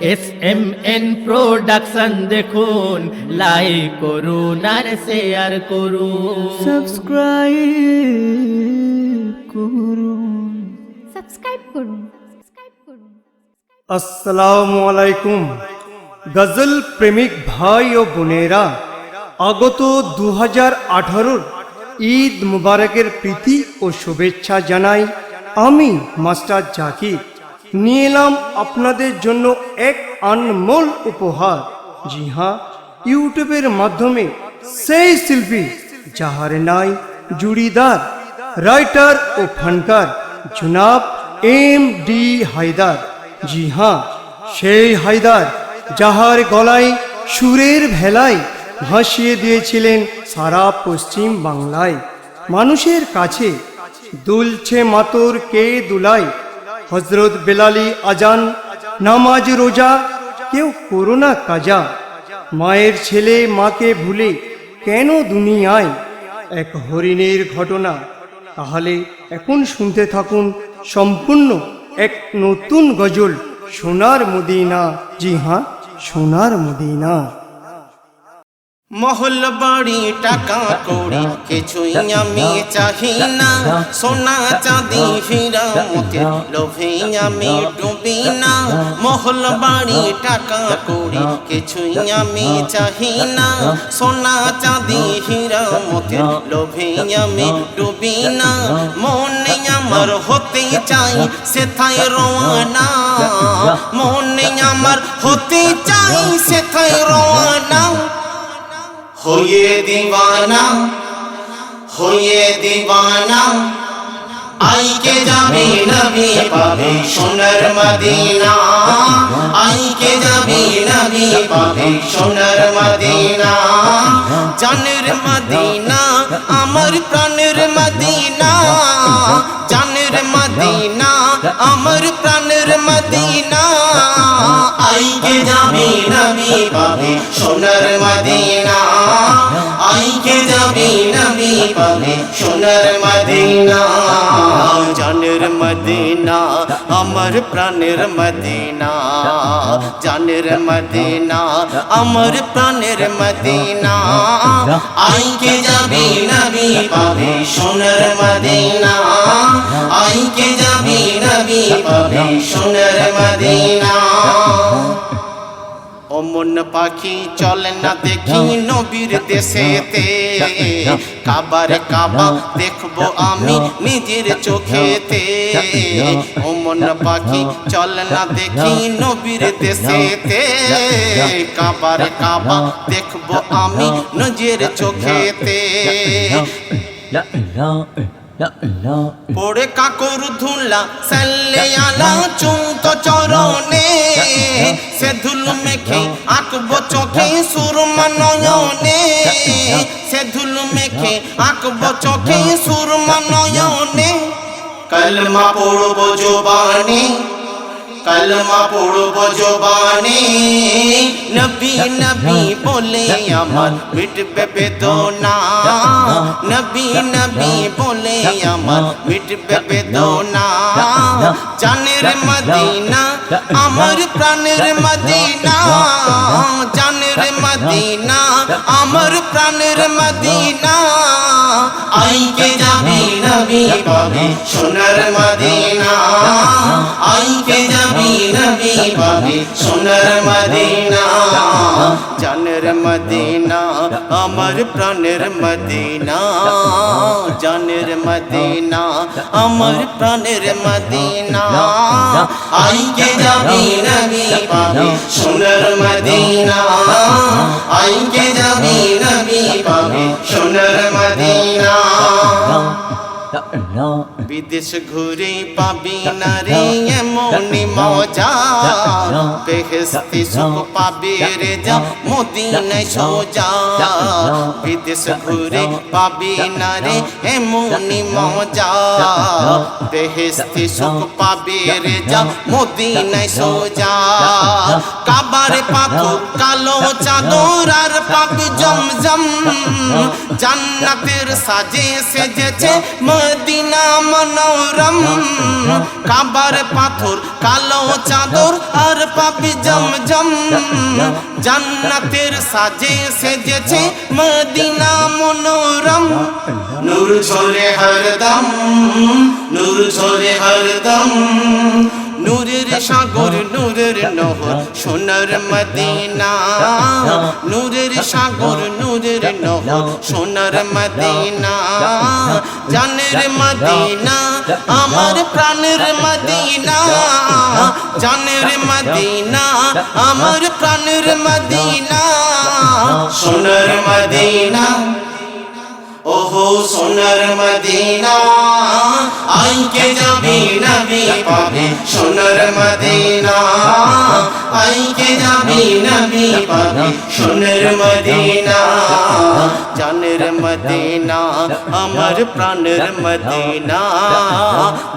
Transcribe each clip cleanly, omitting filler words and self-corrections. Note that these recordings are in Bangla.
SMN প্রোডাকশন দেখুন, লাইক করুন আর শেয়ার করুন, সাবস্ক্রাইব করুন। আসসালামু আলাইকুম গজল প্রেমিক ভাই ও বোনেরা, আগত 2018 ঈদ মুবারকের প্রীতি ও শুভেচ্ছা জানাই। আমি মাস্টার জাকির নিয়ে এলাম আপনাদের জন্য এক আনমোল উপহার। জি হ্যাঁ, ইউটিউবের মাধ্যমে সেই শিল্পী যাহার নাই জুড়িদার, রাইটার ও ফানকার জনাব MD হায়দার। জি হ্যাঁ, সেই হায়দার যাহার গলায় সুরের ভেলায় ভাসিয়ে দিয়েছিলেন সারা পশ্চিম বাংলায়। মানুষের কাছে দুলছে মাতর কে দুলাই, হজরত বেলালি আজান, নামাজ রোজা, কেউ করোনা কাজা। মায়ের ছেলে মাকে ভুলে কেন দুনিয়ায়, এক হরিণের ঘটনা। তাহলে এখন শুনতে থাকুন সম্পূর্ণ এক নতুন গজল, সোনার মদিনা। জি হ্যাঁ, সোনার মদিনা। মহল বাড়ি টাকা কড়ি কিছুই আমি চাহি না, সোনা চাঁদি হীরা মোতি লোভে আমি ডুবি না। মহল বাড়ি টাকা কড়ি কিছুই আমি চাহি না, সোনা চাঁদি হীরা মোতি লোভে আমি ডুবি না। মনে আমার হতে চাই সেথায় রওয়ানা, মনে আমার হতে চাই সেথায় রওয়ানা। होये दीवाना, होये दीवाना, आई के जाबी नबी पावे सोनर मदीना, आई के जाबी नबी पावे सोनर मदीना। जानेर मदीना अमर प्राणेर मदीना, जानेर मदीना अमर प्राणेर मदीना। आई के जाबी नबी पावे सोनर मदीना, आई के जाबी नबी पावे सोनर मदीना। जानेर मदीना अमर प्राणेर मदीना, जानेर मदीना अमर प्राणेर मदीना। आई के जाबी नबी पावे सोनर मदीना, आई के जाबी नबी पावे सोनर मदीना। অমন পাখি চলে না দেখি নবীর দেশেতে, কাবার কাবা দেখবো আমি নিজের চোখেতে। অমন পাখি চলে না দেখি নবীর দেশেতে, কাবার কাবা দেখবো আমি নিজের চোখেতে। পড়ে কাকর ধুলা সাল্লে আলা চৌত চরণে, সে ধুল মেখে আঁকবো চোখে সুরমা নয়নে, সে ধুল মেখে আঁকবো চোখে সুরমা নয়নে। কলমা পড়বো জবানে, কলমা পড়বো জবানে, নবী নবী বলে আমার মিটবে বেদনা, নবী নবী বলে আমার মিটবে বেদনা। জানের মদিনা আমার প্রাণের মদিনা, জানের মদিনা আমার প্রাণের মদিনা। आई के जाबी नबी पावे सोनर मदीना, आई के जाबी नबी पावे सोनर मदीना। जानेर मदीना अमर प्राणेर मदीना, जानेर मदीना अमर प्राणेर मदीना। आई के जाबी नबी पावे सोनर मदीना, आई के जाबी नबी पावे सोनर मदीना। বিদেশ ঘুরে পাবি না রে এমনি মজা, বেহেশতি সুখ পাবি রে যা মদিনায় সোজা। বিদেশ ঘুরে পাবি না রে এমনি মজা, বেহেশতি সুখ পাবি রে যা মদিনায় সোজা। কাবার পাথর কালো চাদর আর পাবি জমজম, জান্নাতের সাজে সেজেছে মদিনা মনোরম কাবার পাথর কালো চাদর আর পাবি জমজম জান্নাতের সাজে সেজেছে মদিনা মনোরম নূর ঝরে হরদম নূর ঝরে হরদম নূরের সাগর নূরের নহর সোনার মদিনা নূরের সাগর নূরের নহর সোনার মদিনা জানের মদিনা আমার প্রাণের মদিনা জানের মদিনা আমার প্রাণের মদিনা সোনার মদিনা ওহো সোনার মদিনা আইকে যাবি নবী পাবে সোনার মদিনা আইকে যাবি নবী পাবে সোনার মদিনা জানের মদিনা আমার প্রাণের মদিনা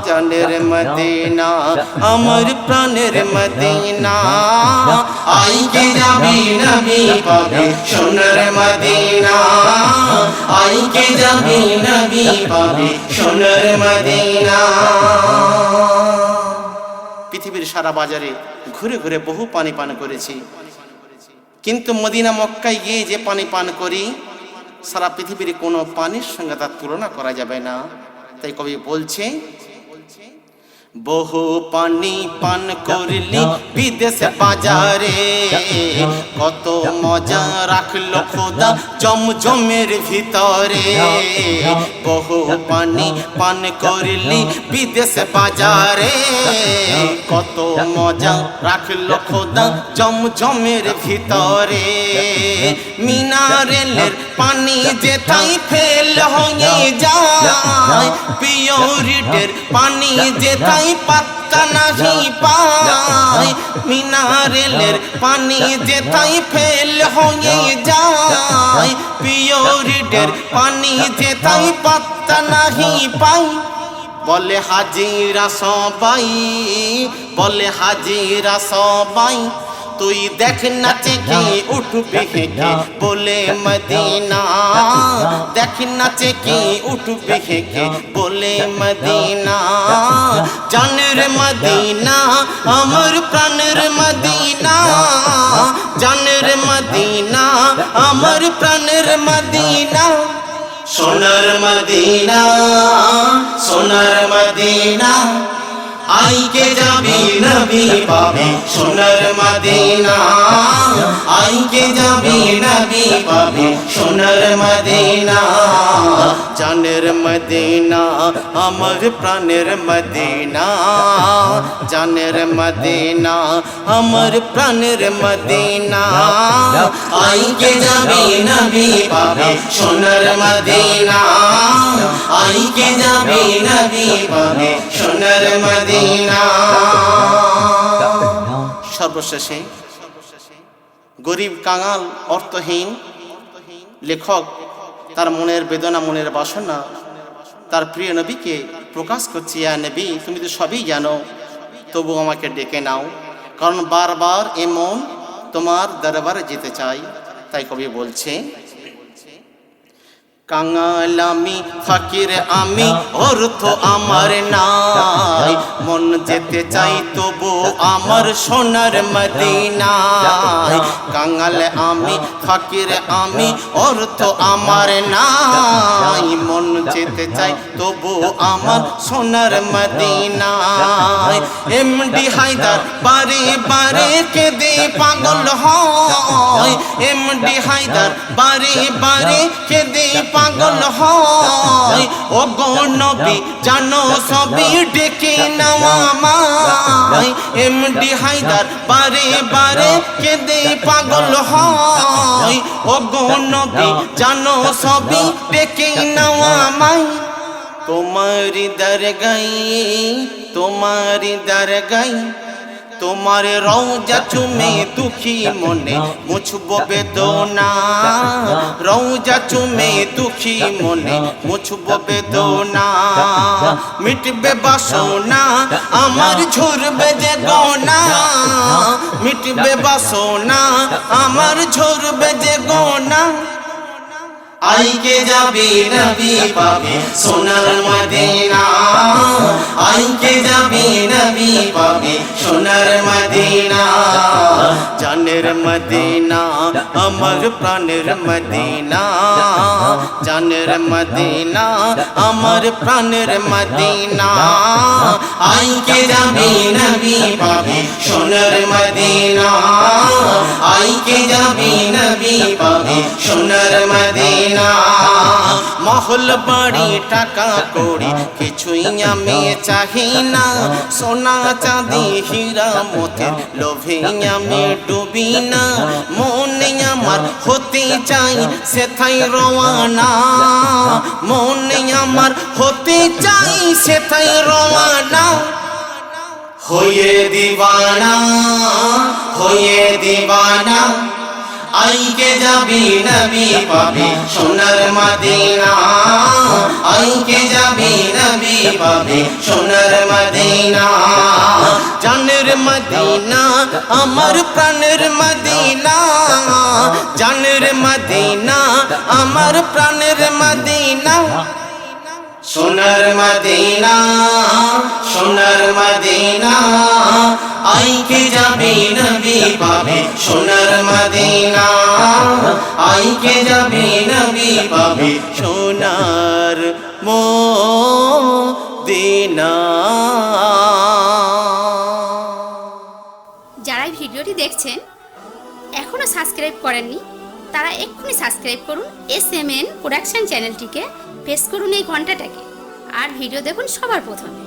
জানের মদিনা আমার প্রাণের মদিনা আইকে যাবি নবী পাবে সোনার মদিনা আইকে যাবি নবী পাবে সোনার মদিনা পৃথিবীর সারা বাজারে ঘুরে ঘুরে বহু পানি পান করেছি কিন্তু মদিনা মক্কায় গিয়ে যে পানি পান করি সারা পৃথিবীর কোনো পানির সঙ্গে তার তুলনা করা যাবে না তাই কবি বলছে বহু পানি পান করলি বিদেশ বাজারে কত মজা রাখলো খোদা জমজমের ভিতরে বহু পানি পান করলি বিদেশ বাজারে কত মজা রাখলো খোদা জমজমের ভিতরে মিনারেলের পানি যেথাই ফেল হয়ে যায় পিওরিটের পানি যেথাই পাত্তা নাহি পায় মিনারেলের পানি যেথাই ফেল হয়ে যায় পিওরিটের পানি যেথাই পাত্তা নাহি পায় বলে হাজিরা সবাই বলে হাজিরা সবাই তুই দেখ নাচে কি উঠবে হেঁকে বলে মদিনা দেখ নাচে কি উঠবে হেঁকে বলে মদিনা জানের মদিনা আমার প্রাণের মদিনা জানের মদিনা আমার প্রাণের মদিনা সোনার মদিনা সোনার মদিনা আইকে যাবি নবী পাবে সোনার মদিনা আইকে যাবি নবী পাবে সোনার মদিনা জানের মদিনা আমার প্রাণের মদিনা জানের মদিনা আমার প্রাণের মদিনা আইকে যাবি নবী পাবে সোনার মদিনা আইকে যাবি নবী পাবে সোনার মদিনা সর্বশেষে গরিব কাঙাল অর্থহীন লেখক তার মনের বেদনা মনের বাসনা তার প্রিয় নবীকে প্রকাশ করছি ইয়া নবী তুমি তো সবই জানো তবু আমাকে ডেকে নাও কারণ বারবার এ মন তোমার দরবারে যেতে চাই তাই কবি বলছে কাঙাল আমি ফকির আমি অর্থ আমার নাই মন যেতে চাই তবু আমার সোনার মদিনায় কাঙাল আমি ফকির আমি অর্থ আমার নাই মন যেতে চাই তবু আমার সোনার মদিনায় এমডি হায়দার বারে বারে কেঁদে পাগল হয় এমডি হায়দার বারে বারে কেঁদে পাগল হয় ও গো নবী জানো সবই ডেকে নাও আমায় এমডি হায়দার বারে বারে কেঁদে পাগল হয় ও গো নবী জানো সবই ডেকে নাও আমায় তোমারি দরগাই তোমার রওজা চুমে দুঃখী মনে মুছব বেদনা রওজা চুমে দুঃখী মনে মুছব বেদনা মিটবে বাসনা আমার ঝরবে যে গনা মিটবে বাসনা আমার ঝরবে যে গনা আইকে যাবি নবী পাবে সোনার মদিনা, আইকে যাবি নবী পাবে সোনার মদিনা। জানের মদিনা আমার প্রাণের মদিনা, জানের মদিনা আমার প্রাণের মদিনা। আইকে যাবি নবী পাবে সোনার মদিনা, আইকে যাবি নবী পাবে সোনার মদিনা। মহল বাড়ি টাকা কড়ি কিছুই আমি চাহি না, সোনা চাঁদি হীরা মোতির লোভে আমি ডুবি না। মনে আমার হতে চাই সেথায় রওয়ানা, মনে আমার হতে চাই সেথায় রওয়ানা। হয়ে দিবানা, হয়ে দিবানা, আইকে যাবি নবী পাবে সোনার মদিনা, আইকে যাবি নবী পাবে সোনার মদিনা। জানের মদিনা আমার প্রাণের মদিনা, জানের মদিনা আমার প্রাণের মদিনা। সোনার মদিনা, সোনার মদিনা, আইকে যাবি নবী পাবে সোনার মদিনা, আইকে যাবি নবী পাবে সোনার মদিনা। যারা এই ভিডিওটি দেখছেন এখনো সাবস্ক্রাইব করেননি তারা এক্ষুনি সাবস্ক্রাইব করুন SMN প্রোডাকশন চ্যানেলটিকে, প্রেস করুন এই ঘন্টাটাকে আর ভিডিও দেখুন সবার প্রথমে।